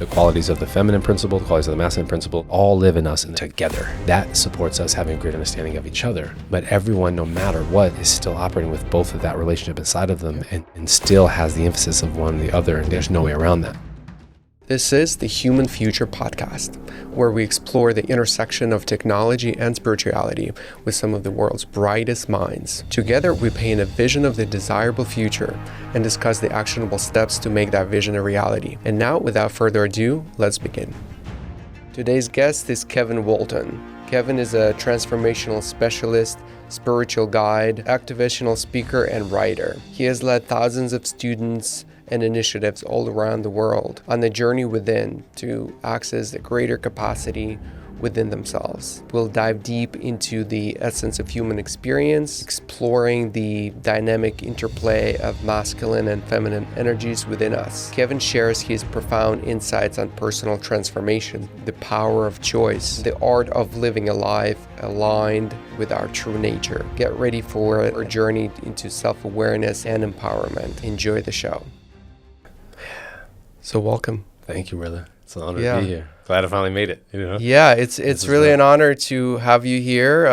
The qualities of the feminine principle, the qualities of the masculine principle, all live in us and together. That supports us having a great understanding of each other. But everyone, no matter what, is still operating with both of that relationship inside of them and still has the emphasis of one or the other, and there's no way around that. This is the Human Future Podcast, where we explore the intersection of technology and spirituality with some of the world's brightest minds. Together, we paint a vision of the desirable future and discuss the actionable steps to make that vision a reality. And now, without further ado, let's begin. Today's guest is Kevin Walton. Kevin is a transformational specialist, spiritual guide, activational speaker, and writer. He has led thousands of students and initiatives all around the world on the journey within to access a greater capacity within themselves. We'll dive deep into the essence of human experience, exploring the dynamic interplay of masculine and feminine energies within us. Kevin shares his profound insights on personal transformation, the power of choice, the art of living a life aligned with our true nature. Get ready for a journey into self-awareness and empowerment. Enjoy the show. So welcome. Thank you, brother. It's an honor to be here. Glad I finally made it. Yeah, it's really an honor to have you here.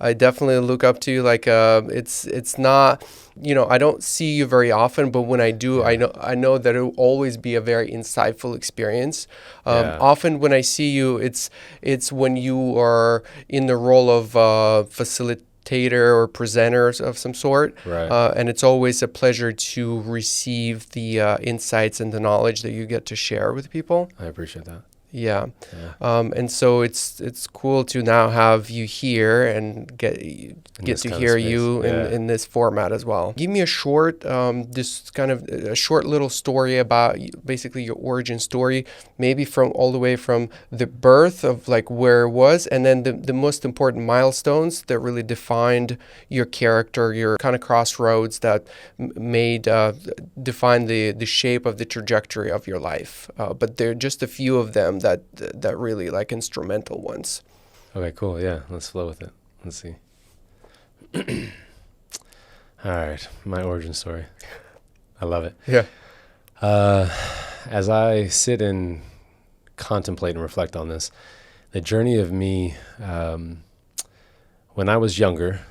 I definitely look up to you. Like it's not, I don't see you very often, but when I do, I know that it will always be a very insightful experience. Often when I see you, it's when you are in the role of facilitator or presenter of some sort. Right. And it's always a pleasure to receive the insights and the knowledge that you get to share with people. I appreciate that. Yeah. And so it's cool to now have you here and get to hear you in this format as well. Give me a short, just kind of a short little story about basically your origin story, maybe from all the way from the birth of like where it was, and then the most important milestones that really defined your character, your kind of crossroads that define the shape of the trajectory of your life. But there are just a few of them that really like instrumental ones. Okay, cool. Yeah, let's flow with it. Let's see. All right, my origin story. I love it. Yeah. As I sit and contemplate and reflect on this, the journey of me, when I was younger,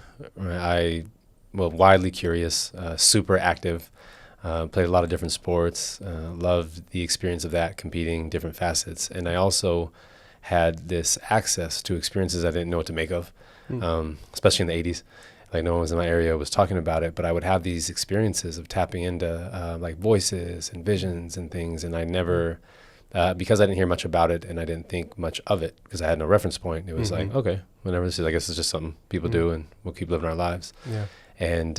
widely curious, super active, played a lot of different sports, loved the experience of that, competing, different facets. And I also had this access to experiences I didn't know what to make of, especially in the 80s. Like no one was in my area was talking about it, but I would have these experiences of tapping into like voices and visions and things. And I never, because I didn't hear much about it and I didn't think much of it because I had no reference point, it was like, okay, whenever this is, I guess it's just something people do and we'll keep living our lives. Yeah. And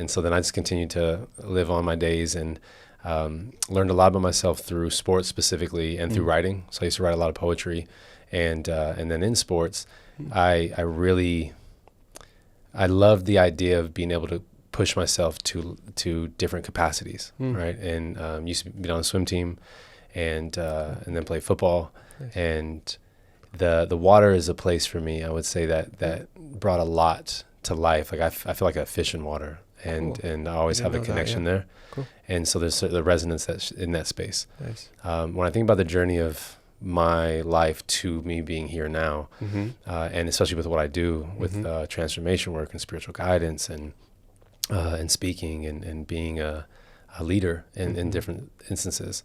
so then I just continued to live on my days and learned a lot about myself through sports specifically and through writing. So I used to write a lot of poetry, and then in sports, I loved the idea of being able to push myself to different capacities, right? And used to be on a swim team, and then play football. Nice. And the water is a place for me. I would say that brought a lot to life. Like I feel like a fish in water, and I always have a connection there. Cool. And so there's the resonance that's in that space. Nice. When I think about the journey of my life to me being here now, and especially with what I do with transformation work and spiritual guidance and speaking and being a leader in different instances,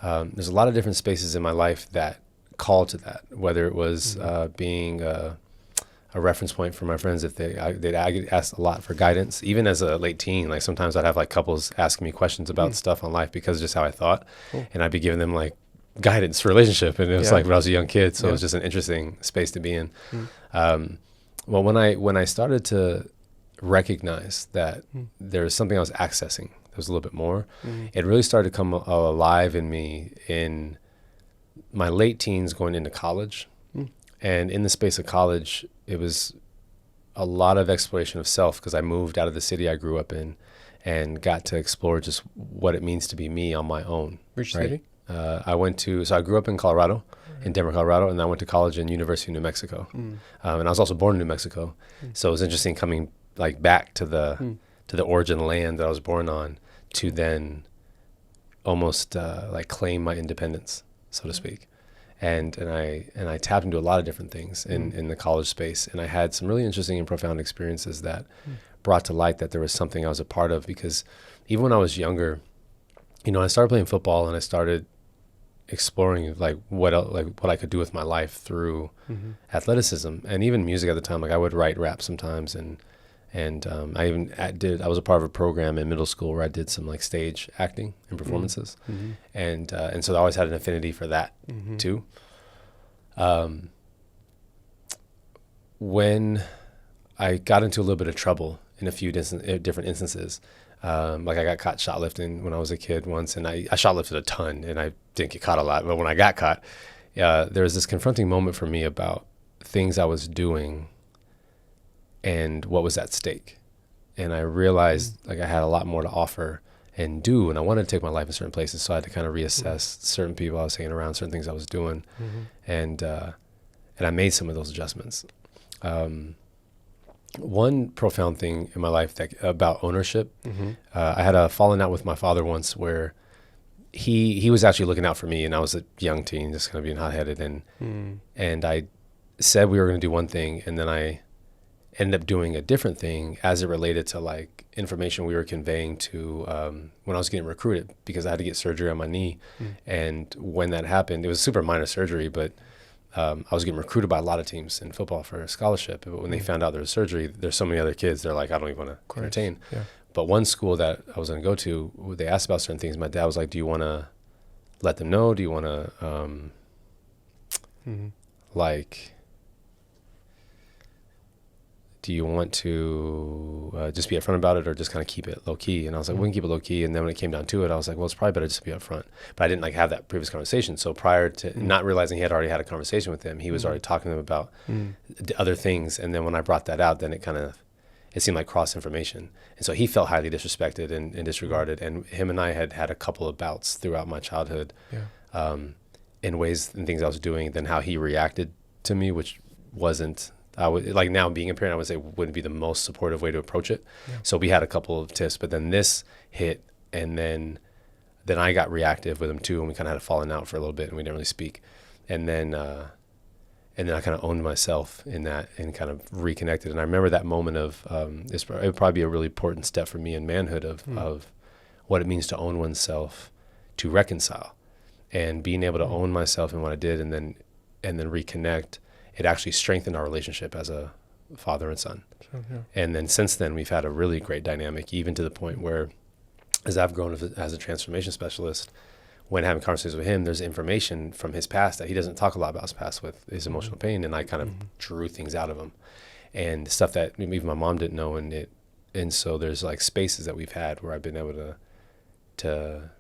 there's a lot of different spaces in my life that call to that, whether it was being a reference point for my friends if they'd ask a lot for guidance, even as a late teen. Like sometimes I'd have like couples asking me questions about stuff on life because of just how I thought, and I'd be giving them like guidance for relationship, and it was like when I was a young kid, so it was just an interesting space to be in. Well, when I started to recognize that there was something I was accessing, there was a little bit more, it really started to come alive in me in my late teens going into college. And in the space of college, it was a lot of exploration of self because I moved out of the city I grew up in and got to explore just what it means to be me on my own. Which city? I grew up in Colorado, in Denver, Colorado, and I went to college in University of New Mexico. And I was also born in New Mexico. So it was interesting coming like back to the origin land that I was born on to then almost like claim my independence. so to speak. And I tapped into a lot of different things in the college space. And I had some really interesting and profound experiences that brought to light that there was something I was a part of, because even when I was younger, I started playing football and I started exploring like what I could do with my life through athleticism and even music at the time. Like I would write rap sometimes, and I was a part of a program in middle school where I did some like stage acting and performances, and so I always had an affinity for that too. When I got into a little bit of trouble in a few different instances, like I got caught shoplifting when I was a kid once, and I shoplifted a ton, and I didn't get caught a lot. But when I got caught, there was this confronting moment for me about things I was doing and what was at stake. And I realized like I had a lot more to offer and do, and I wanted to take my life in certain places. So I had to kind of reassess certain people I was hanging around, certain things I was doing, and I made some of those adjustments. One profound thing in my life about ownership, I had a falling out with my father once where he was actually looking out for me, and I was a young teen, just kind of being hot-headed, and I said we were going to do one thing, and then I ended up doing a different thing as it related to like information we were conveying to when I was getting recruited, because I had to get surgery on my knee. And when that happened, it was super minor surgery, but I was getting recruited by a lot of teams in football for a scholarship. But when they found out there was surgery, there's so many other kids, they're like, I don't even want to entertain. Yeah. But one school that I was going to go to, they asked about certain things. My dad was like, do you want to let them know? Do you want to do you want to just be upfront about it, or just kind of keep it low key? And I was like, we can keep it low key. And then when it came down to it, I was like, well, it's probably better just to be upfront. But I didn't like have that previous conversation. So prior to not realizing he had already had a conversation with him, he was already talking to him about other things. And then when I brought that out, then it seemed like cross information. And so he felt highly disrespected and disregarded. And him and I had a couple of bouts throughout my childhood in ways and things I was doing, then how he reacted to me, which wasn't, I would like, now being a parent, I would say wouldn't be the most supportive way to approach it. Yeah. So we had a couple of tips, but then this hit, and then I got reactive with him too, and we kind of had a falling out for a little bit, and we didn't really speak. And then I kind of owned myself in that and kind of reconnected. And I remember that moment of it would probably be a really important step for me in manhood of what it means to own oneself, to reconcile, and being able to own myself and what I did, and then reconnect. It actually strengthened our relationship as a father and son. Sure, yeah. And then since then, we've had a really great dynamic, even to the point where, as I've grown as a transformation specialist, when having conversations with him, there's information from his past that he doesn't talk a lot about his past with his emotional pain. And I kind of drew things out of him, and stuff that even my mom didn't know. And so there's like spaces that we've had where I've been able to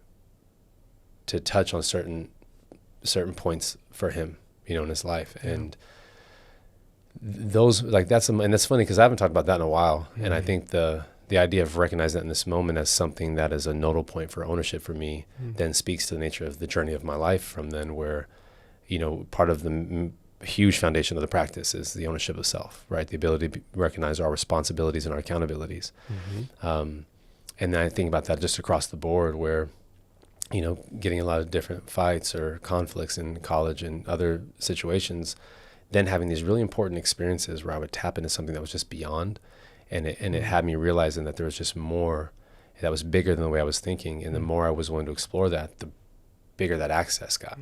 touch on certain points for him, in his life. Yeah. And those, like, that's funny because I haven't talked about that in a while. And I think the idea of recognizing that in this moment as something that is a nodal point for ownership for me then speaks to the nature of the journey of my life from then, where, part of the huge foundation of the practice is the ownership of self, right? The ability to recognize our responsibilities and our accountabilities. And then I think about that just across the board, where, getting a lot of different fights or conflicts in college and other situations, then having these really important experiences where I would tap into something that was just beyond, and it had me realizing that there was just more that was bigger than the way I was thinking. And the more I was willing to explore that, the bigger that access got,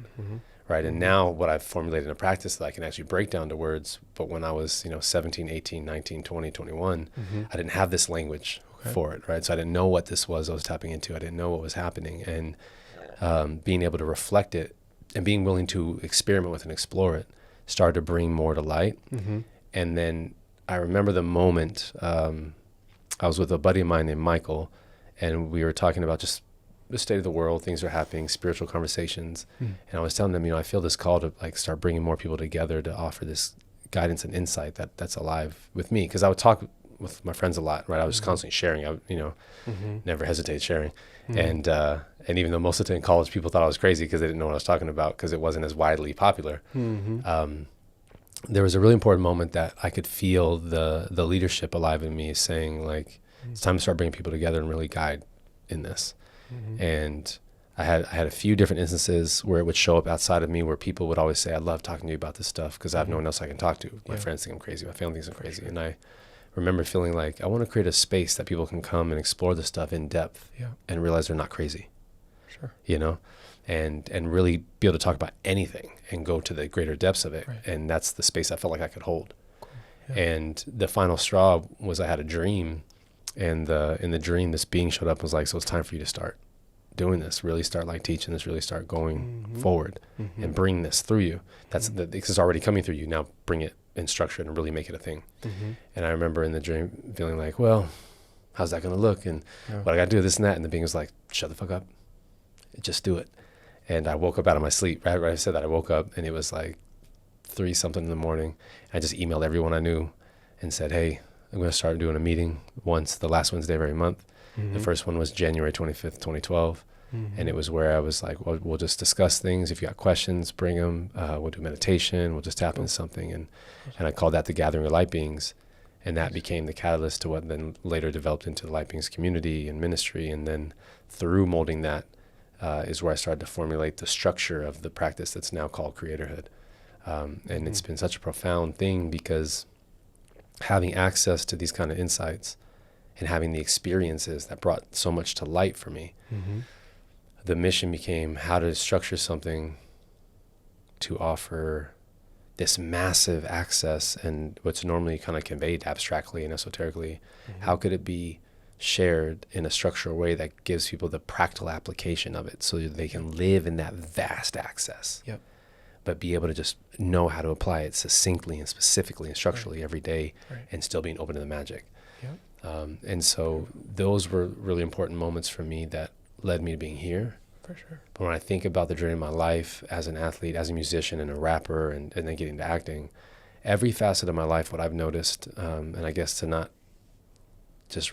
right? And now what I've formulated in a practice that I can actually break down to words, but when I was 17, 18, 19, 20, 21, I didn't have this language for it, right? So I didn't know what this was I was tapping into. I didn't know what was happening. And being able to reflect it and being willing to experiment with and explore it started to bring more to light. And then I remember the moment I was with a buddy of mine named Michael, and we were talking about just the state of the world, things are happening, spiritual conversations. And I was telling him, I feel this call to like start bringing more people together to offer this guidance and insight that's alive with me. Because I would talk with my friends a lot, right? I was constantly sharing. I never hesitate sharing. And even though most of the time in college people thought I was crazy because they didn't know what I was talking about because it wasn't as widely popular, there was a really important moment that I could feel the leadership alive in me saying, like, it's time to start bringing people together and really guide in this. And I had a few different instances where it would show up outside of me, where people would always say, I love talking to you about this stuff because I have no one else I can talk to. My friends think I'm crazy. My family thinks I'm crazy. And I remember feeling like I want to create a space that people can come and explore this stuff in depth and realize they're not crazy, you know, and really be able to talk about anything and go to the greater depths of it. Right. And that's the space I felt like I could hold. Cool. Yeah. And the final straw was I had a dream, and in the dream, this being showed up and was like, so it's time for you to start doing this, really start like teaching this, really start going forward and bring this through you. That's this is already coming through you. Now bring it in structure and really make it a thing. And I remember in the dream feeling like, well, how's that going to look? And what I got to do, this and that. And the being was like, shut the fuck up. Just do it. And I woke up out of my sleep. Right I said that, I woke up and it was like 3 something in the morning. I just emailed everyone I knew and said, hey, I'm going to start doing a meeting the last Wednesday of every month. The first one was January 25th, 2012. And it was where I was like, well, we'll just discuss things. If you got questions, bring them. We'll do meditation. We'll just tap into something. And I called that the Gathering of Light Beings. And that became the catalyst to what then later developed into the Light Beings community and ministry. And then through molding that is where I started to formulate the structure of the practice that's now called Creatorhood. And it's been such a profound thing because having access to these kind of insights and having the experiences that brought so much to light for me, the mission became how to structure something to offer this massive access and what's normally kind of conveyed abstractly and esoterically. How could it be shared in a structural way that gives people the practical application of it so that they can live in that vast access, but be able to just know how to apply it succinctly and specifically and structurally every day and still being open to the magic. And so those were really important moments for me that led me to being here. For sure. But when I think about the journey of my life as an athlete, as a musician and a rapper, and then getting to acting, every facet of my life, what I've noticed, and I guess to not just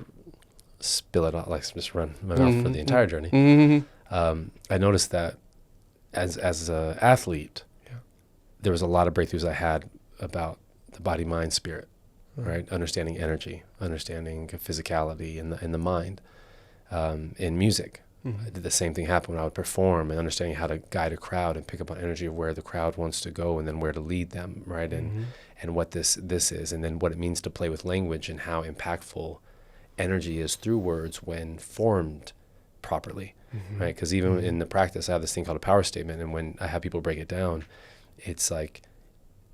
spill it out, like just run my mouth for the entire journey, I noticed that as an athlete, there was a lot of breakthroughs I had about the body, mind, spirit. Right, understanding energy, understanding physicality in the mind. In music, I did the same thing happen when I would perform, and understanding how to guide a crowd and pick up on energy of where the crowd wants to go, and then where to lead them, right? And what this is, and then what it means to play with language and how impactful energy is through words when formed properly, right? Because even in the practice, I have this thing called a power statement, and when I have people break it down, it's like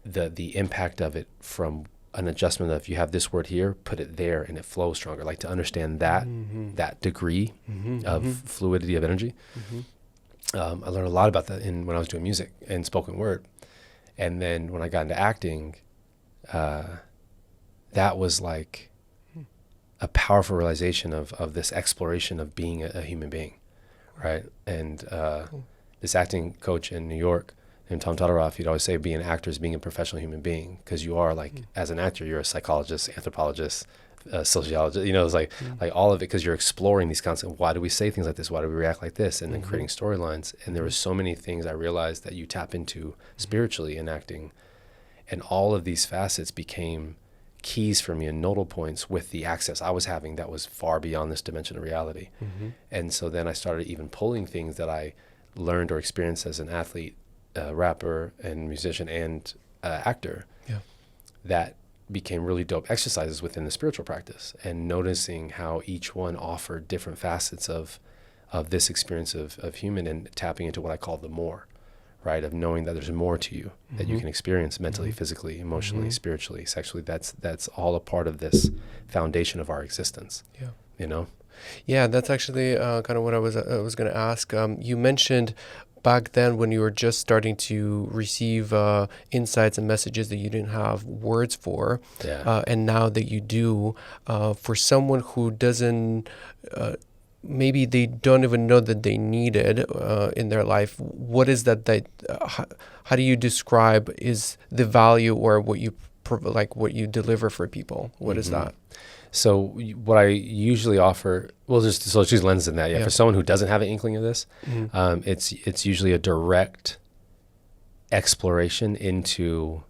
the impact of it from an adjustment of, you have this word here, put it there and it flows stronger. Like to understand that degree of fluidity of energy. I learned a lot about that when I was doing music and spoken word. And then when I got into acting, that was like a powerful realization of this exploration of being a human being, right? And this acting coach in New York, and Tom Todoroff, he'd always say being an actor is being a professional human being, because you are like, as an actor, you're a psychologist, anthropologist, sociologist, you know, it's like all of it, because you're exploring these concepts. Why do we say things like this? Why do we react like this? And then creating storylines. And there were so many things I realized that you tap into spiritually in acting. And all of these facets became keys for me and nodal points with the access I was having that was far beyond this dimension of reality. And so then I started even pulling things that I learned or experienced as an athlete, rapper and musician and actor, that became really dope exercises within the spiritual practice, and noticing how each one offered different facets of this experience of human, and tapping into what I call the more, right? Of knowing that there's more to you that you can experience mentally, physically, emotionally, spiritually, sexually. That's all a part of this foundation of our existence. You know? Yeah, that's actually kind of what I was going to ask. You mentioned back then when you were just starting to receive insights and messages that you didn't have words for, and now that you do, for someone who doesn't, maybe they don't even know that they need it in their life, what is that how do you describe is the value, or what you what you deliver for people? What is that? So what I usually offer, let's use lenses in that. For someone who doesn't have an inkling of this, it's usually a direct exploration into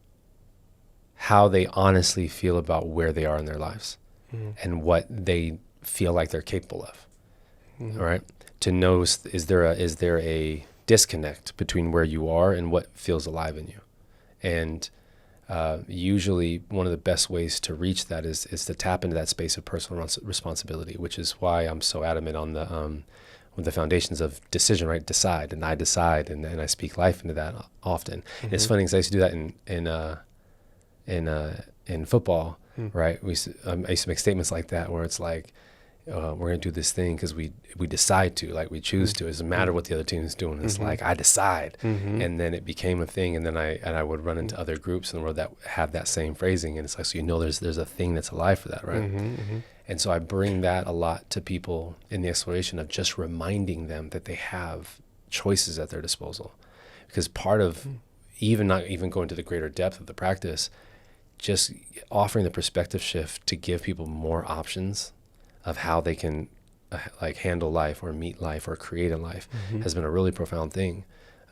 how they honestly feel about where they are in their lives and what they feel like they're capable of. All right. to know, is there a disconnect between where you are and what feels alive in you? And usually one of the best ways to reach that is to tap into that space of personal responsibility, which is why I'm so adamant on the foundations of decision, right? Decide, and I decide, and I speak life into that often. Mm-hmm. And it's funny because I used to do that in football, right? I used to make statements like that where it's like, we're going to do this thing because we decide to, like we choose to. It doesn't matter what the other team is doing. It's like, I decide. And then it became a thing. And then I would run into other groups in the world that have that same phrasing. And it's like, so there's a thing that's alive for that, right? And so I bring that a lot to people in the exploration of just reminding them that they have choices at their disposal. Because part of not even going to the greater depth of the practice, just offering the perspective shift to give people more options of how they can handle life or meet life or create a life has been a really profound thing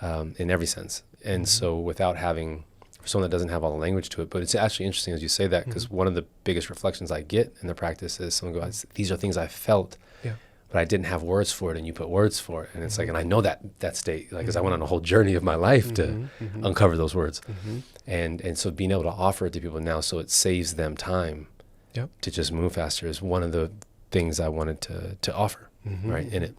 in every sense. And so without having, for someone that doesn't have all the language to it, but it's actually interesting as you say that, because one of the biggest reflections I get in the practice is someone goes, these are things I felt, but I didn't have words for it, and you put words for it. And it's like, and I know that state, like, because I went on a whole journey of my life to uncover those words. And so being able to offer it to people now so it saves them time to just move faster is one of the things I wanted to offer, right, in it.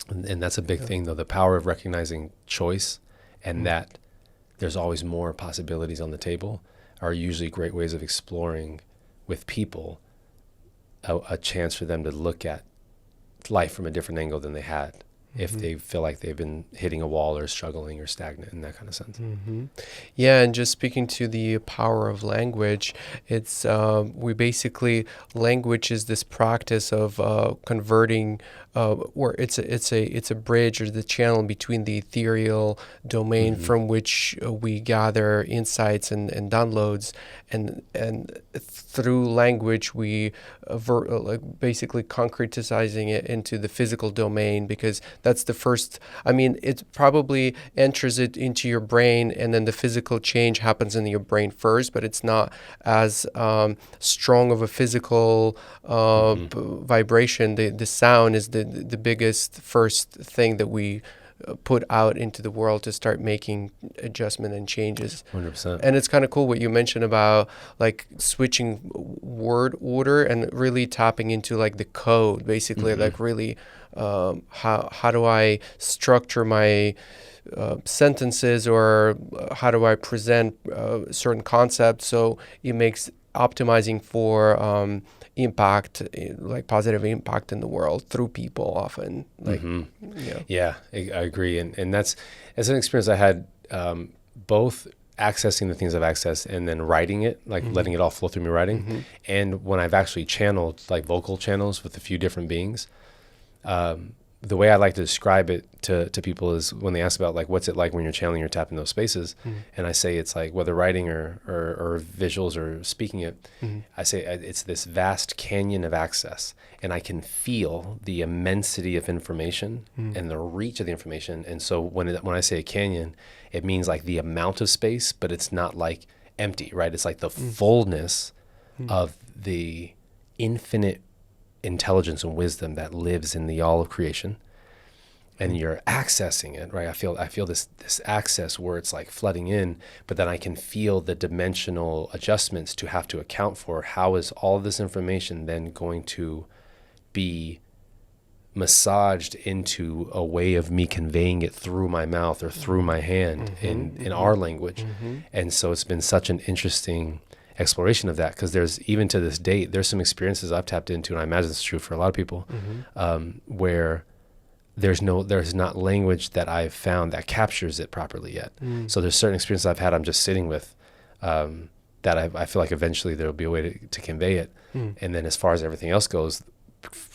And that's a big thing, though, the power of recognizing choice and that there's always more possibilities on the table are usually great ways of exploring with people a chance for them to look at life from a different angle than they had if they feel like they've been hitting a wall or struggling or stagnant in that kind of sense. Yeah, and just speaking to the power of language, it's language is this practice of converting, or it's a bridge or the channel between the ethereal domain from which we gather insights and downloads, and through language we basically concretizing it into the physical domain, because that's the first, it probably enters it into your brain, and then the physical change happens in your brain first, but it's not as strong of a physical vibration. The sound is the biggest first thing that we put out into the world to start making adjustment and changes. 100%. And it's kind of cool what you mentioned about like switching word order and really tapping into like the code, basically, like really how do I structure my sentences, or how do I present certain concepts so it makes optimizing for impact, like positive impact in the world through people often. Like, Yeah, I agree. And that's an experience I had, both accessing the things I've accessed and then writing it, like letting it all flow through me writing. And when I've actually channeled like vocal channels with a few different beings, the way I like to describe it to people is when they ask about like, what's it like when you're channeling or tapping those spaces? And I say, it's like whether writing or visuals or speaking it, I say it's this vast canyon of access, and I can feel the immensity of information and the reach of the information. And so when I say a canyon, it means like the amount of space, but it's not like empty, right? It's like the fullness of the infinite intelligence and wisdom that lives in the all of creation, and you're accessing it, right? I feel this access where it's like flooding in, but then I can feel the dimensional adjustments to have to account for how is all of this information then going to be massaged into a way of me conveying it through my mouth or through my hand in our language. And so it's been such an interesting exploration of that, because there's, even to this date, there's some experiences I've tapped into, and I imagine it's true for a lot of people, where there's not language that I've found that captures it properly yet. So there's certain experiences I've had I'm just sitting with, that I feel like eventually there'll be a way to convey it. And then as far as everything else goes,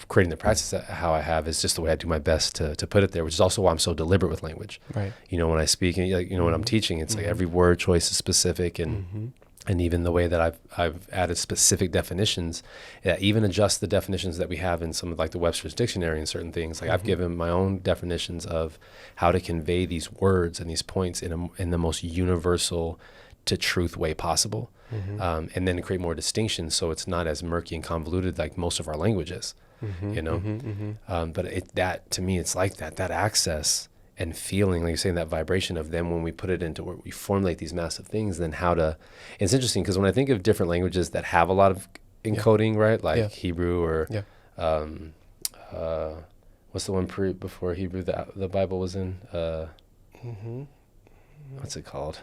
creating the practice that how I have is just the way I do my best to put it there, which is also why I'm so deliberate with language. Right. When I speak, and when I'm teaching, it's like every word choice is specific, and even the way that I've added specific definitions that even adjust the definitions that we have in some of like the Webster's Dictionary and certain things. Like I've given my own definitions of how to convey these words and these points in the most universal to truth way possible, and then to create more distinctions so it's not as murky and convoluted like most of our language is. you know? But that to me, it's like that access and feeling, like you're saying, that vibration of them when we put it into where we formulate these massive things, then how to, it's interesting because when I think of different languages that have a lot of encoding, right? Like Hebrew or, what's the one before Hebrew that the Bible was in? What's it called?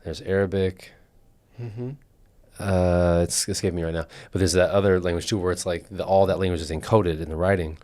There's Arabic. It's escaping me right now. But there's that other language too, where it's like all that language is encoded in the writing.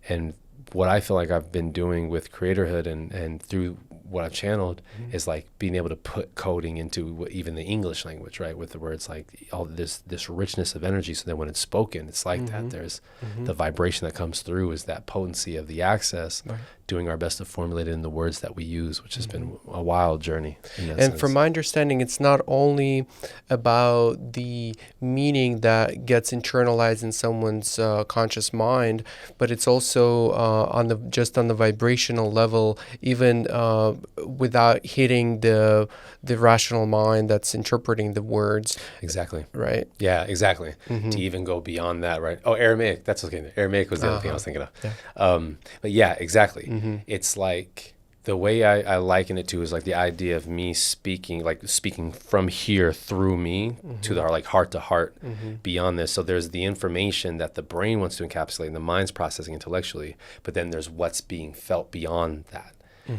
And what I feel like I've been doing with Creatorhood and through what I've channeled is like being able to put coding into even the English language, right? With the words like all this richness of energy. So that when it's spoken, it's like that. There's the vibration that comes through is that potency of the access, doing our best to formulate it in the words that we use, which has been a wild journey. And sense. From my understanding, it's not only about the meaning that gets internalized in someone's conscious mind, but it's also on the vibrational level, even without hitting the rational mind that's interpreting the words. Exactly. Right? Yeah, exactly. To even go beyond that, right? Oh, Aramaic. That's okay. Aramaic was the other thing I was thinking of. Yeah. But yeah, exactly. It's like the way I liken it to is like the idea of me speaking from here through me to the like heart to heart beyond this. So there's the information that the brain wants to encapsulate and the mind's processing intellectually, but then there's what's being felt beyond that.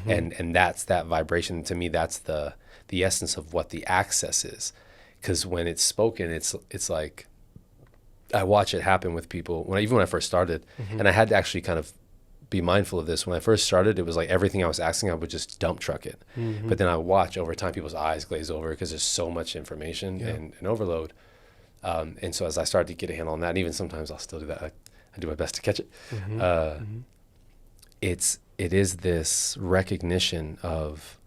And that's that vibration. To me, that's the essence of what the access is. Because when it's spoken, it's like I watch it happen with people. Even when I first started, and I had to actually kind of be mindful of this. When I first started, it was like everything I was asking, I would just dump truck it. But then I watch over time, people's eyes glaze over because there's so much information and overload. And so as I started to get a handle on that, and even sometimes I'll still do that. I do my best to catch it. It is this recognition of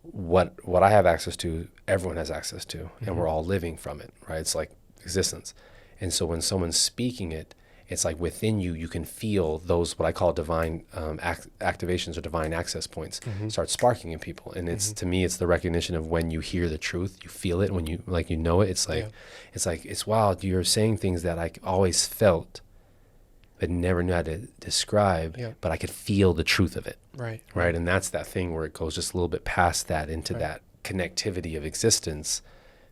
what I have access to, everyone has access to, and we're all living from it, right? It's like existence. And so when someone's speaking it, it's like within you can feel those, what I call divine activations or divine access points start sparking in people. And it's, to me, it's the recognition of when you hear the truth, you feel it, when you, like, you know it, it's wild. You're saying things that I always felt, but never knew how to describe, but I could feel the truth of it. Right. And that's that thing where it goes just a little bit past that into that connectivity of existence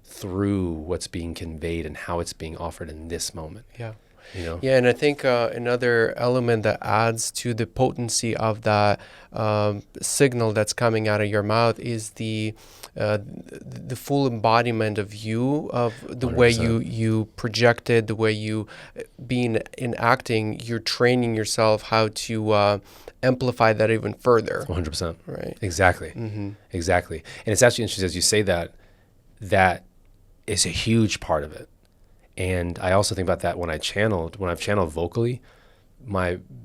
through what's being conveyed and how it's being offered in this moment. You know? Yeah, and I think another element that adds to the potency of that signal that's coming out of your mouth is the full embodiment of you, of the 100%. Way you projected, the way you, being in acting, you're training yourself how to amplify that even further. 100%. Right. Exactly. Exactly. And it's actually interesting as you say that is a huge part of it. And I also think about that when I've channeled vocally,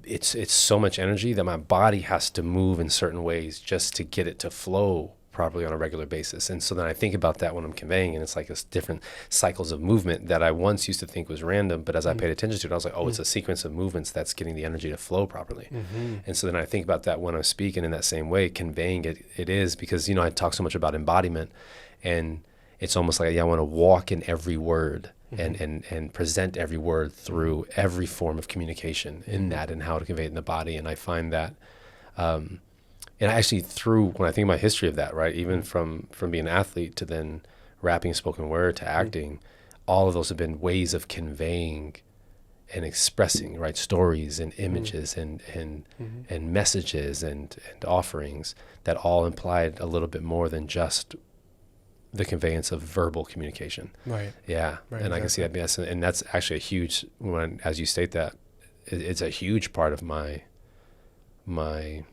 it's so much energy that my body has to move in certain ways just to get it to flow properly on a regular basis. And so then I think about that when I'm conveying, and it's like this different cycles of movement that I once used to think was random, but as I paid attention to it, I was like, it's a sequence of movements that's getting the energy to flow properly. And so then I think about that when I'm speaking in that same way, conveying it is because, I talk so much about embodiment, and it's almost like, I want to walk in every word. And present every word through every form of communication in that, and how to convey it in the body. And I find that, and actually when I think about history of that, right, even from being an athlete to then rapping spoken word to acting, all of those have been ways of conveying and expressing, right, stories and images and messages and offerings that all implied a little bit more than just the conveyance of verbal communication. Right. Yeah. Right, and I can see that. Yes. And that's actually a huge, as you state that, it's a huge part of my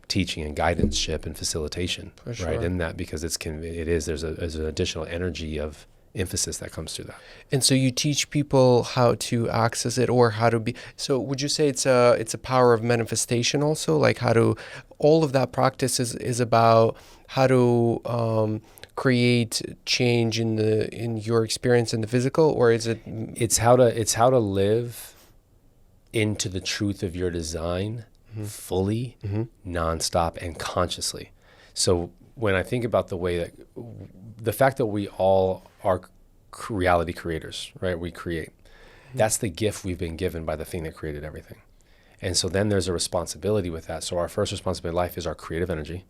teaching and guidance-ship and facilitation, right, in that, because there's an additional energy of emphasis that comes through that. And so you teach people how to access it, or how to be, so would you say it's a power of manifestation also? Like all of that practice is about how to, create change in your experience in the physical, or is it? It's how to live into the truth of your design fully, nonstop, and consciously. So when I think about the fact that we all are reality creators, right? We create, That's the gift we've been given by the thing that created everything. And so then there's a responsibility with that. So our first responsibility in life is our creative energy.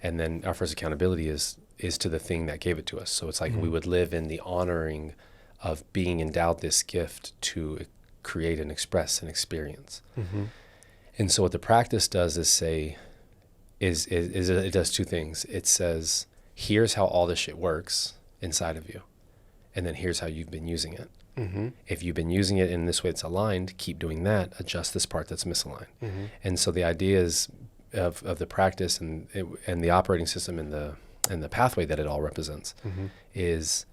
And then our first accountability is to the thing that gave it to us. So it's like we would live in the honoring of being endowed this gift to create and express an experience. And so what the practice does is say, is it does two things. It says, here's how all this shit works inside of you. And then here's how you've been using it. If you've been using it in this way it's aligned, keep doing that, adjust this part that's misaligned. And so the idea is of the practice and the operating system and the pathway that it all represents is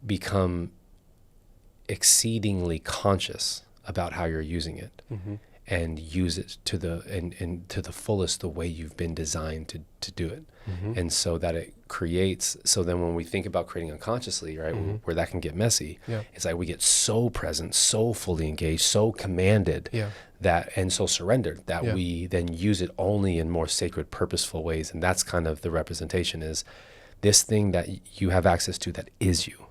become exceedingly conscious about how you're using it and use it to the fullest the way you've been designed to do it. And so that it creates, so then when we think about creating unconsciously, right, where that can get messy, it's like we get so present, so fully engaged, so commanded, that, and so surrendered that we then use it only in more sacred, purposeful ways. And that's kind of the representation, is this thing that you have access to that is you.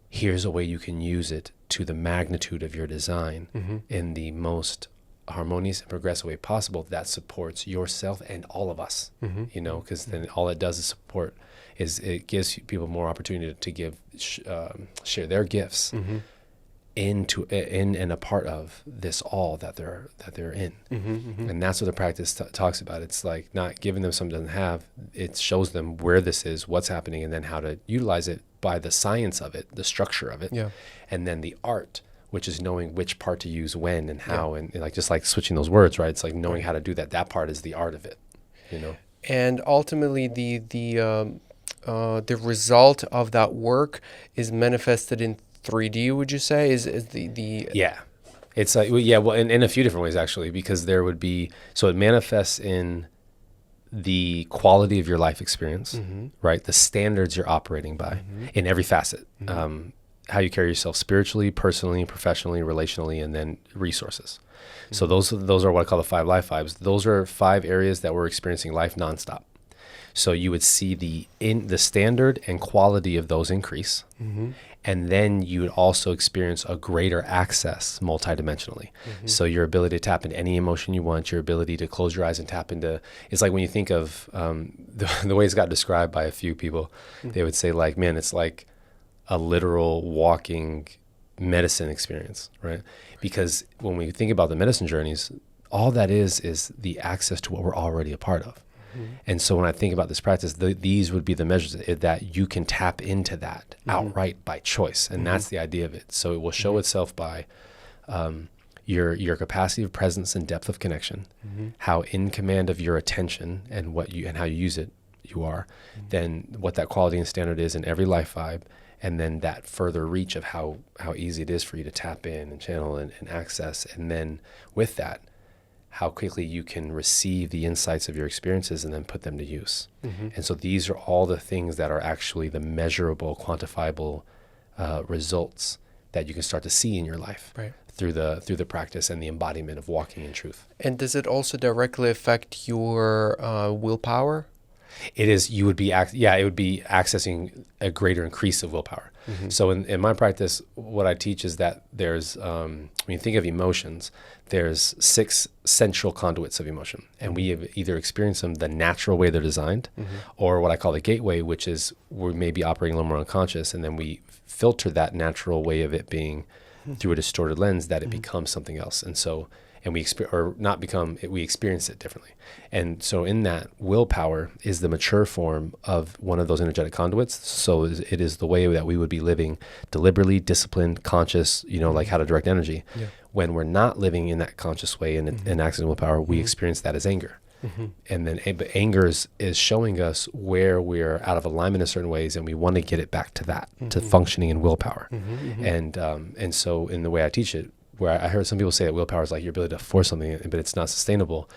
Here's a way you can use it to the magnitude of your design in the most harmonious and progressive way possible that supports yourself and all of us, you know, because then all it does is support, is it gives people more opportunity to give, share their gifts in and a part of this all that they're in. And that's what the practice talks about. It's like not giving them something they doesn't have. It shows them where this is, what's happening, and then how to utilize it by the science of it, the structure of it, and then the art, which is knowing which part to use when and how, and like just like switching those words, right? It's like knowing how to do that. That part is the art of it, you know. And ultimately, the result of that work is manifested in 3D. Would you say is the yeah, it's like well, in a few different ways actually, because there would be, so it manifests in the quality of your life experience, right? The standards you're operating by in every facet. How you carry yourself spiritually, personally, professionally, relationally, and then resources. So those are what I call the 5 life vibes. Those are 5 areas that we're experiencing life nonstop. So you would see the standard and quality of those increase. And then you would also experience a greater access multidimensionally. So your ability to tap into any emotion you want, your ability to close your eyes and tap into, it's like when you think of the way it's got described by a few people, they would say like, man, it's like a literal walking medicine experience, right? Because when we think about the medicine journeys, all that is the access to what we're already a part of. And so when I think about this practice, these would be the measures that you can tap into that outright by choice. And that's the idea of it. So it will show itself by your capacity of presence and depth of connection, how in command of your attention and how you use it you are, then what that quality and standard is in every life vibe, and then that further reach of how easy it is for you to tap in and channel and access. And then with that, how quickly you can receive the insights of your experiences and then put them to use. And so these are all the things that are actually the measurable, quantifiable results that you can start to see in your life through the practice and the embodiment of walking in truth. And does it also directly affect your willpower? It is, it would be accessing a greater increase of willpower. So in my practice, what I teach is that there's, when you think of emotions, there's 6 central conduits of emotion. And we have either experienced them the natural way they're designed, or what I call the gateway, which is we may be operating a little more unconscious, and then we filter that natural way of it being through a distorted lens that it becomes something else. And so, and we experience it differently. And so in that, willpower is the mature form of one of those energetic conduits. So it is the way that we would be living deliberately, disciplined, conscious, like how to direct energy. When we're not living in that conscious way and accessing willpower, we experience that as anger. And then anger is showing us where we're out of alignment in certain ways, and we want to get it back to that, to functioning in willpower. And so in the way I teach it, where I heard some people say that willpower is like your ability to force something, but it's not sustainable.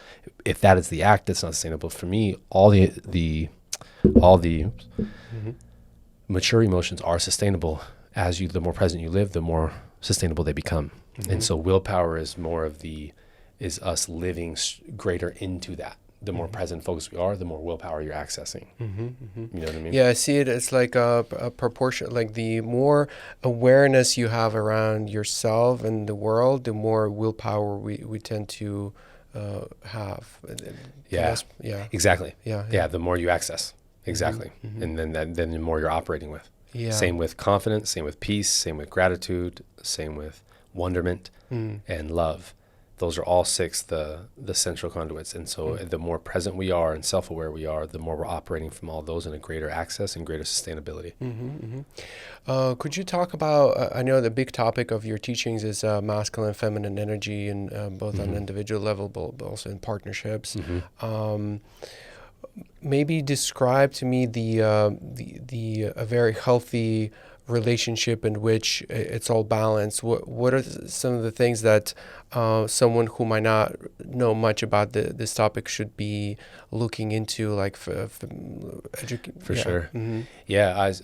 If that is the act, it's not sustainable. For me, all the mature emotions are sustainable. The more present you live, the more sustainable they become. And so willpower is more of is us living greater into that the more present focused we are, the more willpower you're accessing. You know what I mean? Yeah, I see it as like a proportion, like the more awareness you have around yourself and the world, the more willpower we tend to have. Yeah, exactly. Yeah. The more you access, exactly. And then the more you're operating with. Yeah. Same with confidence, same with peace, same with gratitude, same with wonderment and love. Those are all six the central conduits. And so the more present we are and self-aware we are, the more we're operating from all those in a greater access and greater sustainability. Could you talk about, I know the big topic of your teachings is masculine and feminine energy, and both on an individual level, but also in partnerships. Maybe describe to me a very healthy relationship in which it's all balanced. What are some of the things that someone who might not know much about this topic should be looking into, like for sure.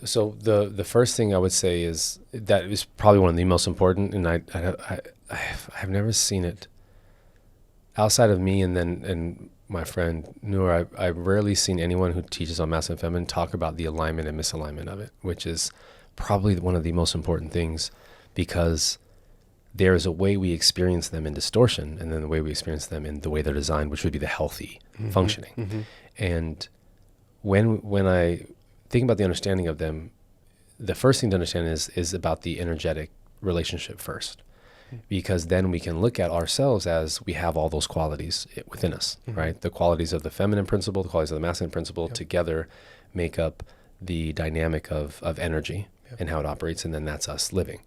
So the first thing I would say is that is probably one of the most important, and I've never seen it outside of me and my friend Noor. I've rarely seen anyone who teaches on masculine and feminine talk about the alignment and misalignment of it, which is probably one of the most important things, because there is a way we experience them in distortion, and then the way we experience them in the way they're designed, which would be the healthy functioning. And when I think about the understanding of them, the first thing to understand is about the energetic relationship first, because then we can look at ourselves as we have all those qualities within us, right? The qualities of the feminine principle, the qualities of the masculine principle together make up the dynamic of energy and how it operates, and then that's us living.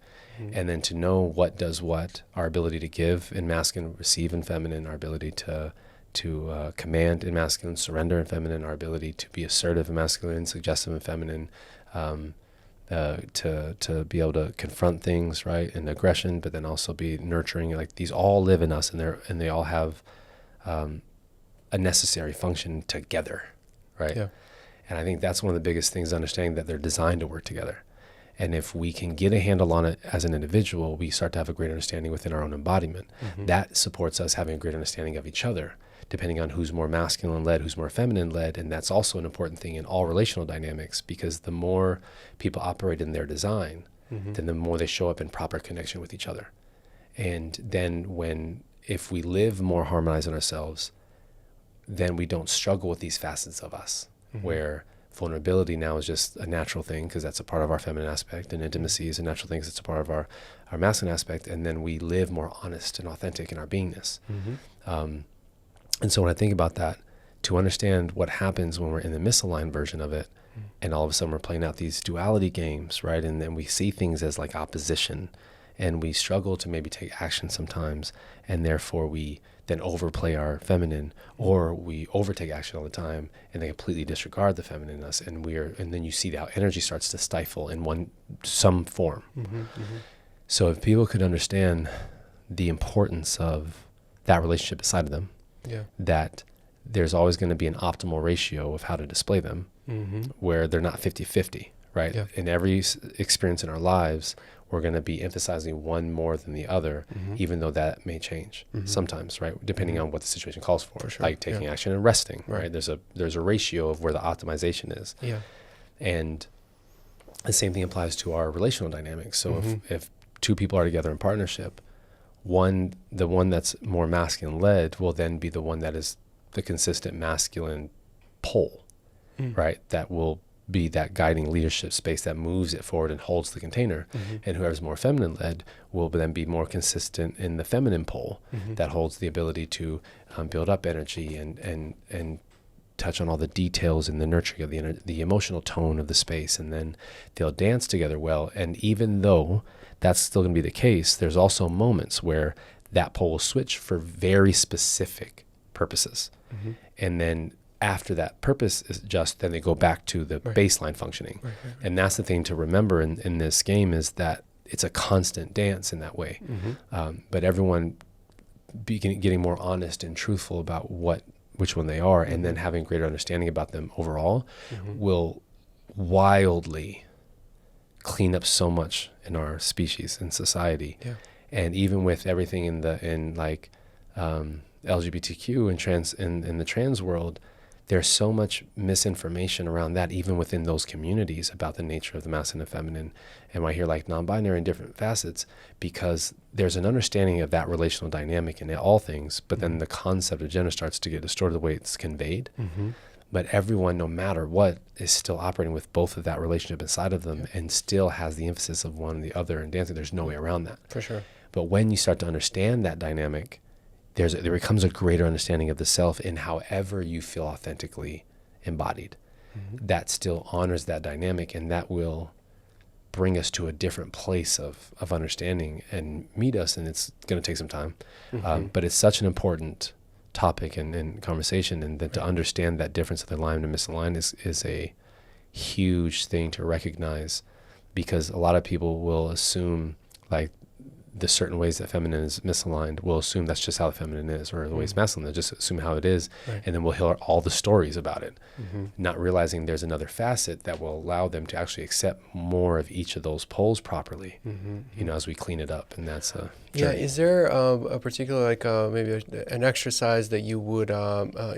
And then to know what does what, our ability to give in masculine, receive in feminine, our ability to command in masculine, surrender in feminine, our ability to be assertive in masculine, suggestive in feminine, to be able to confront things, right, and aggression, but then also be nurturing. Like, these all live in us, and they all have a necessary function together, right? Yeah. And I think that's one of the biggest things, understanding that they're designed to work together. And if we can get a handle on it as an individual, we start to have a greater understanding within our own embodiment. That supports us having a greater understanding of each other, depending on who's more masculine-led, who's more feminine-led. And that's also an important thing in all relational dynamics, because the more people operate in their design, then the more they show up in proper connection with each other. And then if we live more harmonized in ourselves, then we don't struggle with these facets of us, where vulnerability now is just a natural thing because that's a part of our feminine aspect, and intimacy is a natural thing because it's a part of our masculine aspect, and then we live more honest and authentic in our beingness. And so when I think about that, to understand what happens when we're in the misaligned version of it, and all of a sudden we're playing out these duality games, right? And then we see things as like opposition, and we struggle to maybe take action sometimes, and therefore we then overplay our feminine, or we overtake action all the time and they completely disregard the feminine in us, and then you see how energy starts to stifle in some form. So if people could understand the importance of that relationship beside of them, that there's always going to be an optimal ratio of how to display them, where they're not 50-50, right? In every experience in our lives, we're going to be emphasizing one more than the other, even though that may change sometimes, right? Depending on what the situation calls for, like taking action and resting, right? There's a ratio of where the optimization is. And the same thing applies to our relational dynamics. So if two people are together in partnership, the one that's more masculine led will then be the one that is the consistent masculine pole, right? That will be that guiding leadership space that moves it forward and holds the container. And whoever's more feminine led will then be more consistent in the feminine pole that holds the ability to build up energy and touch on all the details and the nurturing of the emotional tone of the space. And then they'll dance together well. And even though that's still going to be the case, there's also moments where that pole will switch for very specific purposes. And then after that purpose is then they go back to the baseline functioning. And that's the thing to remember in this game, is that it's a constant dance in that way. But everyone getting more honest and truthful about which one they are, and then having greater understanding about them overall will wildly clean up so much in our species and society. And even with everything LGBTQ and trans in the trans world, there's so much misinformation around that, even within those communities, about the nature of the masculine and feminine. And I hear like non-binary in different facets, because there's an understanding of that relational dynamic in all things, but then the concept of gender starts to get distorted the way it's conveyed. But everyone, no matter what, is still operating with both of that relationship inside of them, and still has the emphasis of one or the other and dancing. There's no way around that. For sure. But when you start to understand that dynamic, there becomes a greater understanding of the self in however you feel authentically embodied. That still honors that dynamic, and that will bring us to a different place of understanding and meet us. And it's going to take some time. But it's such an important topic and conversation, and that to understand that difference of the aligned and misaligned is a huge thing to recognize, because a lot of people will assume like the certain ways that feminine is misaligned, will assume that's just how the feminine is, or the way it's masculine, they'll just assume how it is. And then we'll hear all the stories about it, not realizing there's another facet that will allow them to actually accept more of each of those poles properly, you know, as we clean it up. And that's a journey. Is there a particular, like maybe an exercise that you would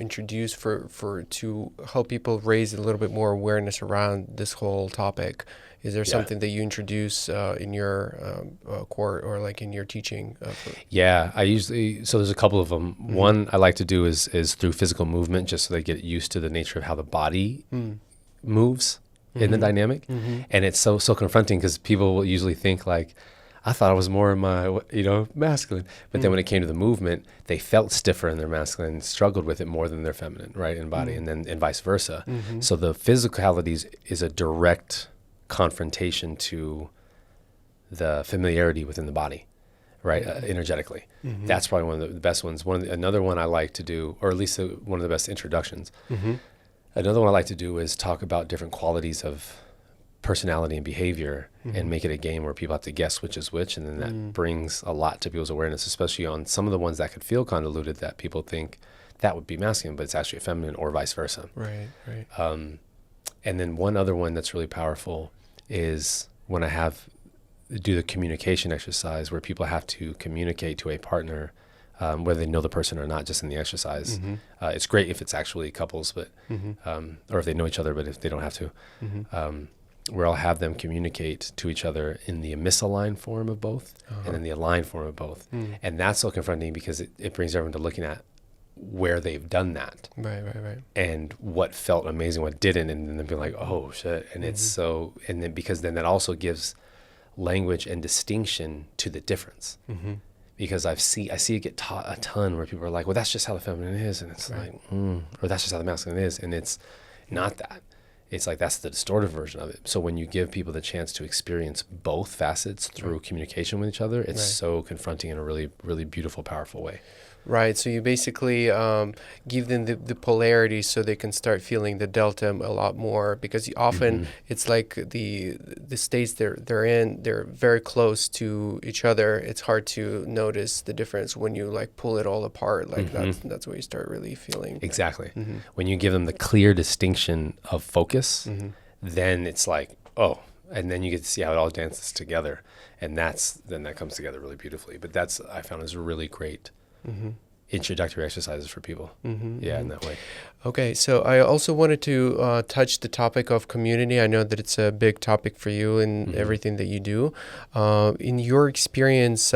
introduce for to help people raise a little bit more awareness around this whole topic? Is there something that you introduce in your court or like in your teaching? I usually, so there's a couple of them. One I like to do is through physical movement, just so they get used to the nature of how the body moves in the dynamic. And it's so confronting, because people will usually think like, I thought I was more in my, masculine. But then when it came to the movement, they felt stiffer in their masculine and struggled with it more than their feminine, right, in body, and vice versa. So the physicality is a direct confrontation to the familiarity within the body, right, energetically. That's probably one of the best ones. Another one I like to do, or at least one of the best introductions. Another one I like to do is talk about different qualities of personality and behavior, and make it a game where people have to guess which is which, and then that brings a lot to people's awareness, especially on some of the ones that could feel convoluted, that people think that would be masculine, but it's actually feminine, or vice versa. Right. And then one other one that's really powerful is when do the communication exercise, where people have to communicate to a partner, whether they know the person or not, just in the exercise. It's great if it's actually couples, but or if they know each other, but if they don't have to, where I'll have them communicate to each other in the misaligned form of both, and in the aligned form of both. And that's so confronting, because it brings everyone to looking at where they've done that, right, and what felt amazing, what didn't, and then be like, oh shit. And it's so, and then because then that also gives language and distinction to the difference, because I see it get taught a ton, where people are like, well, that's just how the feminine is, and it's like, or that's just how the masculine is, and it's not that. It's like, that's the distorted version of it. So when you give people the chance to experience both facets through communication with each other, it's so confronting in a really, really beautiful, powerful way. Right. So you basically give them the polarity, so they can start feeling the delta a lot more, because often it's like the states they're in, they're very close to each other. It's hard to notice the difference when you like pull it all apart. Like that's where you start really feeling. Exactly. When you give them the clear distinction of focus, then it's like, oh, and then you get to see how it all dances together, and then that comes together really beautifully. But that's, I found, is a really great introductory exercises for people. In that way. Okay, so I also wanted to touch the topic of community. I know that it's a big topic for you in everything that you do. In your experience,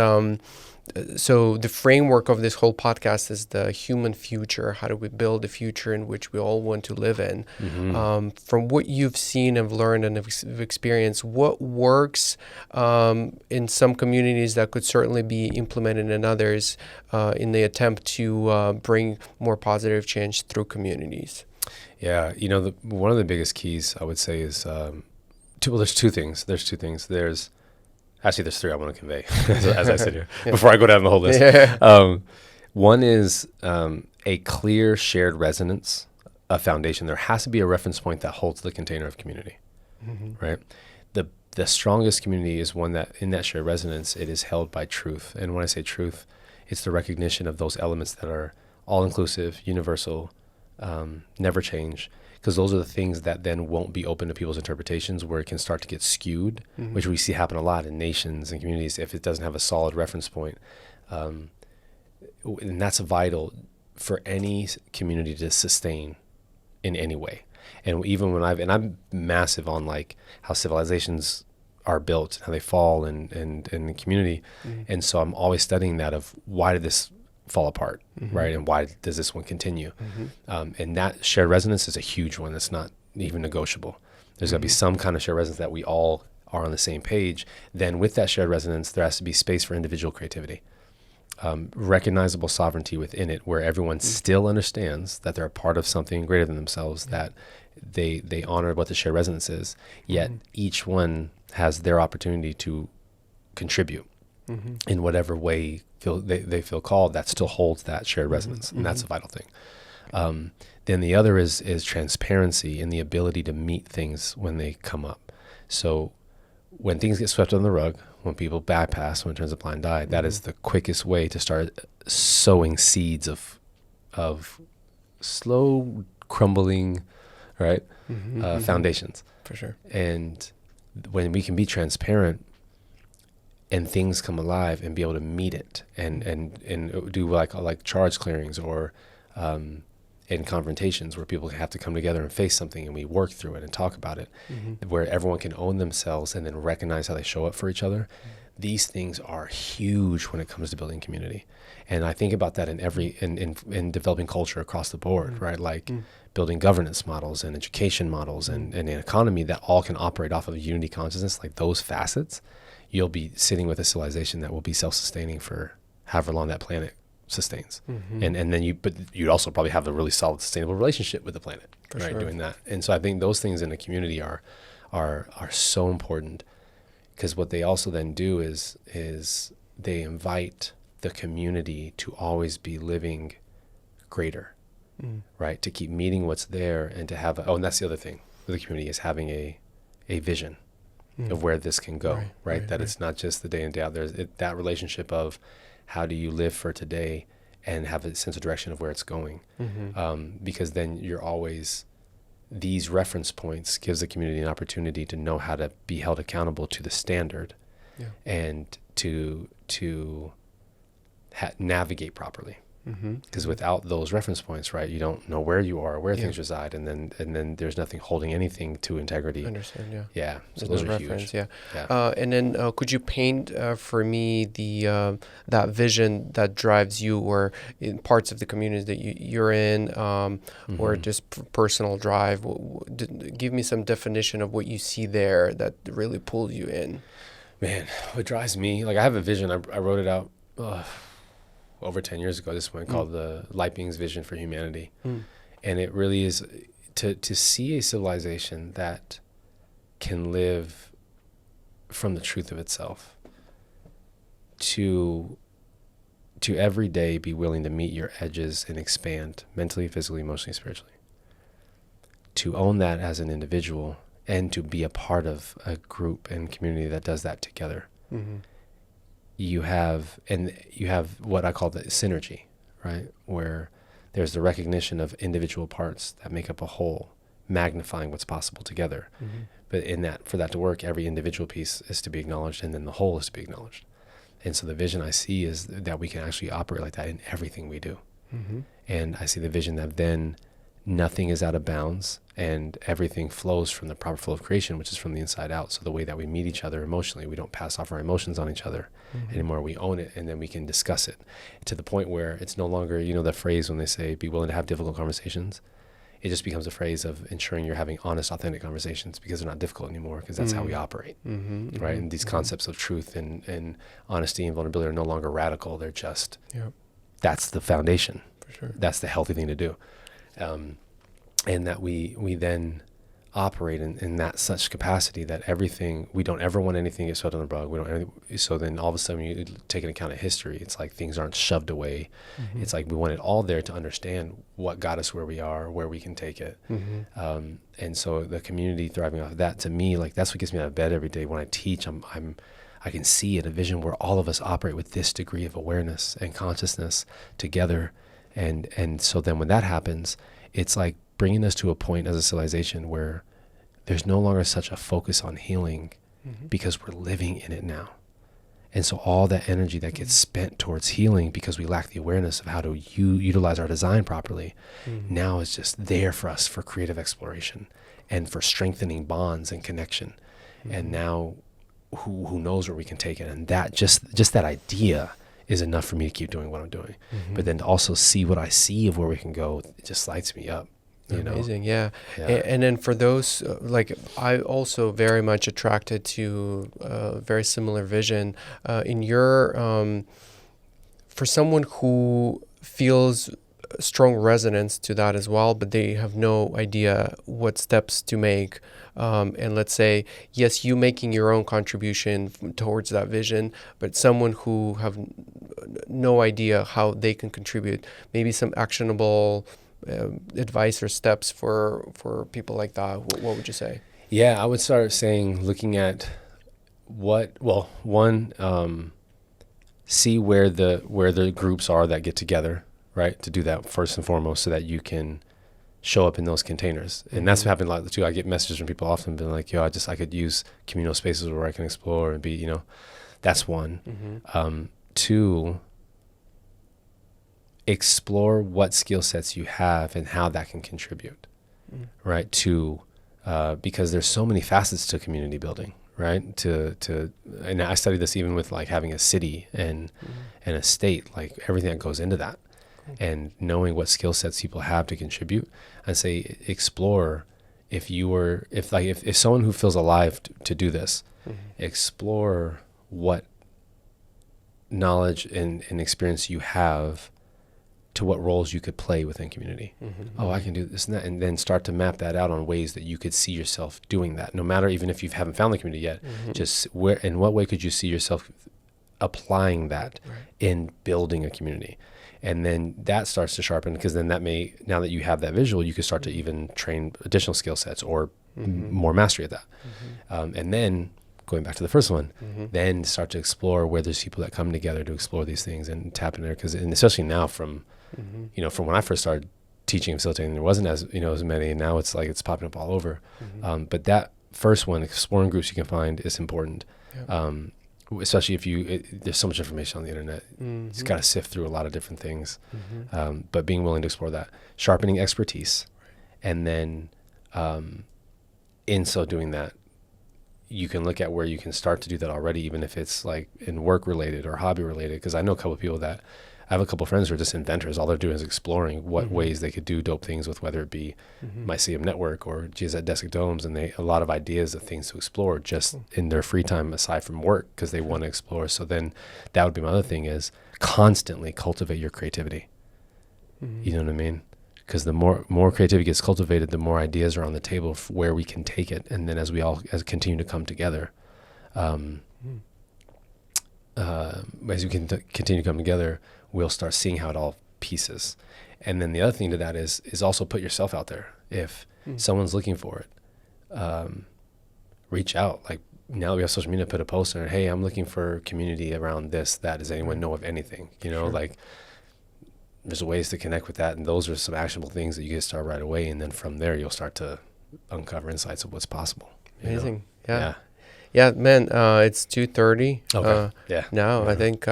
so the framework of this whole podcast is the human future. How do we build a future in which we all want to live in? From what you've seen and learned and have experienced, what works in some communities that could certainly be implemented in others in the attempt to bring more positive change through communities? Yeah, one of the biggest keys, I would say, is there's two things. Actually, there's three I want to convey as I sit here before I go down the whole list. One is a clear shared resonance, a foundation. There has to be a reference point that holds the container of community, right? The strongest community is one that, in that shared resonance, it is held by truth. And when I say truth, it's the recognition of those elements that are all-inclusive, universal, never change. Because those are the things that then won't be open to people's interpretations, where it can start to get skewed, which we see happen a lot in nations and communities if it doesn't have a solid reference point. and that's vital for any community to sustain in any way. And even when I'm massive on like how civilizations are built, how they fall in the community. And so I'm always studying that of why did this fall apart, right? And why does this one continue? And that shared resonance is a huge one. That's not even negotiable. There's got to be some kind of shared resonance that we all are on the same page. Then with that shared resonance, there has to be space for individual creativity, recognizable sovereignty within it, where everyone still understands that they're a part of something greater than themselves, that they honor what the shared resonance is, yet each one has their opportunity to contribute in whatever way they feel called, that still holds that shared resonance. And that's a vital thing. Then the other is transparency and the ability to meet things when they come up. So when things get swept under the rug, when people bypass, when it turns a blind eye, that is the quickest way to start sowing seeds of slow crumbling, right? Foundations. For sure. And when we can be transparent and things come alive and be able to meet it and do like charge clearings or in confrontations where people have to come together and face something and we work through it and talk about it, where everyone can own themselves and then recognize how they show up for each other. These things are huge when it comes to building community. And I think about that in developing culture across the board, right? Like building governance models and education models and an economy that all can operate off of unity consciousness, like those facets, you'll be sitting with a civilization that will be self-sustaining for however long that planet sustains. And then you'd also probably have a really solid, sustainable relationship with the planet, for right? Sure. Doing that. And so I think those things in a community are so important, because what they also then do is they invite the community to always be living greater, right? To keep meeting what's there and to have, and that's the other thing with the community, is having a vision of where this can go, right? That it's not just the day in, day out. There's that relationship of how do you live for today and have a sense of direction of where it's going. Because then you're always, these reference points gives the community an opportunity to know how to be held accountable to the standard and to navigate properly. Because without those reference points, right, you don't know where you are, where things reside, and then there's nothing holding anything to integrity. Understand, yeah. So there's those no are reference, huge. And then could you paint for me the that vision that drives you, or in parts of the communities that you're in, or just personal drive? Give me some definition of what you see there that really pulls you in. Man, what drives me, like I have a vision. I wrote it out over 10 years ago, this one called the Light Being's Vision for Humanity. And it really is to see a civilization that can live from the truth of itself, to every day be willing to meet your edges and expand mentally, physically, emotionally, spiritually, to own that as an individual and to be a part of a group and community that does that together. You have what I call the synergy, right? Where there's the recognition of individual parts that make up a whole, magnifying what's possible together. But for that to work, every individual piece is to be acknowledged, and then the whole is to be acknowledged. And so the vision I see is that we can actually operate like that in everything we do. And I see the vision that then nothing is out of bounds and everything flows from the proper flow of creation, which is from the inside out. So the way that we meet each other emotionally, we don't pass off our emotions on each other anymore. We own it, and then we can discuss it to the point where it's no longer, the phrase when they say, be willing to have difficult conversations. It just becomes a phrase of ensuring you're having honest, authentic conversations, because they're not difficult anymore, because that's how we operate, right? And these concepts of truth and honesty and vulnerability are no longer radical. They're just, that's the foundation. For sure. That's the healthy thing to do. And that we then operate in that such capacity that everything, we don't ever want anything to get swept on the rug. So then all of a sudden you take into account of history. It's like things aren't shoved away. It's like we want it all there to understand what got us where we are, where we can take it. And so the community thriving off of that, to me, like that's what gets me out of bed every day. When I teach, I can see it, a vision where all of us operate with this degree of awareness and consciousness together. And so then when that happens, it's like bringing us to a point as a civilization where there's no longer such a focus on healing, because we're living in it now. And so all that energy that gets spent towards healing because we lack the awareness of how to utilize our design properly, now is just there for us for creative exploration and for strengthening bonds and connection. And now who knows where we can take it. And that just that idea is enough for me to keep doing what I'm doing. But then to also see what I see of where we can go, it just lights me up. Amazing. Yeah. And then for those, I also very much attracted to a very similar vision in your, for someone who feels strong resonance to that as well, but they have no idea what steps to make. And let's say, yes, you making your own contribution towards that vision, but someone who have no idea how they can contribute, maybe some actionable advice or steps for people like that, what would you say? Yeah, I would start saying, looking at see where the groups are that get together, right? To do that first and foremost, so that you can show up in those containers. And that's what happened a lot too. I get messages from people often being like, yo, I could use communal spaces where I can explore and be, that's one. 2, explore what skill sets you have and how that can contribute, right? Because there's so many facets to community building, right? And I studied this even with like having a city and a state, like everything that goes into that, and knowing what skill sets people have to contribute. And say, explore if someone who feels alive to do this, explore what knowledge and experience you have to what roles you could play within community. Oh, I can do this and that. And then start to map that out on ways that you could see yourself doing that. No matter, even if you haven't found the community yet, just in what way could you see yourself applying that in building a community? And then that starts to sharpen, because then now that you have that visual, you can start to even train additional skill sets or more mastery of that. And then going back to the first one, then start to explore where there's people that come together to explore these things and tap in there. And especially now from when I first started teaching and facilitating, there wasn't as many, and now it's like it's popping up all over. But that first one, exploring groups you can find, is important. Especially if there's so much information on the internet, you just got to sift through a lot of different things. But being willing to explore that, sharpening expertise, and then in so doing that, you can look at where you can start to do that already, even if it's like in work related or hobby related. Because I know a couple of people I have a couple of friends who are just inventors. All they're doing is exploring what ways they could do dope things with, whether it be Mycelium Network or Geodesic Domes, and a lot of ideas of things to explore just in their free time aside from work, because they want to explore. So then that would be my other thing, is constantly cultivate your creativity. You know what I mean? Because the more creativity gets cultivated, the more ideas are on the table for where we can take it. And then as we all continue to come together, as we can continue to come together, we'll start seeing how it all pieces. And then the other thing to that is also put yourself out there. If someone's looking for it, reach out. Like, now that we have social media, put a post on it. Hey, I'm looking for community around this, that. Does anyone know of anything? Like, there's ways to connect with that. And those are some actionable things that you can start right away. And then from there, you'll start to uncover insights of what's possible. Amazing. Yeah, man, it's 2:30 now. I think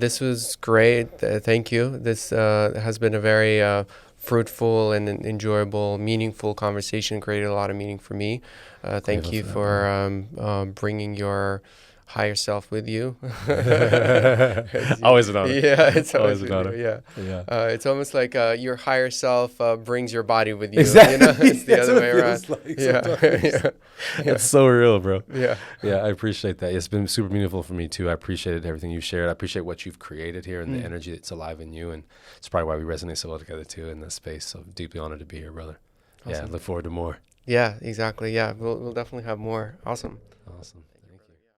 this was great. Thank you. This has been a very fruitful and enjoyable, meaningful conversation. Created a lot of meaning for me. Thank you for bringing your higher self with you. Always an honor. Yeah, it's always an honor. Yeah. It's almost like your higher self brings your body with you. Exactly. It's the other way around. Like It's so real, bro. Yeah, I appreciate that. It's been super meaningful for me too. I appreciated everything you shared. I appreciate what you've created here and the energy that's alive in you. And it's probably why we resonate so well together too in this space. So deeply honored to be here, brother. Awesome. Yeah, look forward to more. Yeah, exactly. Yeah, we'll definitely have more. Awesome.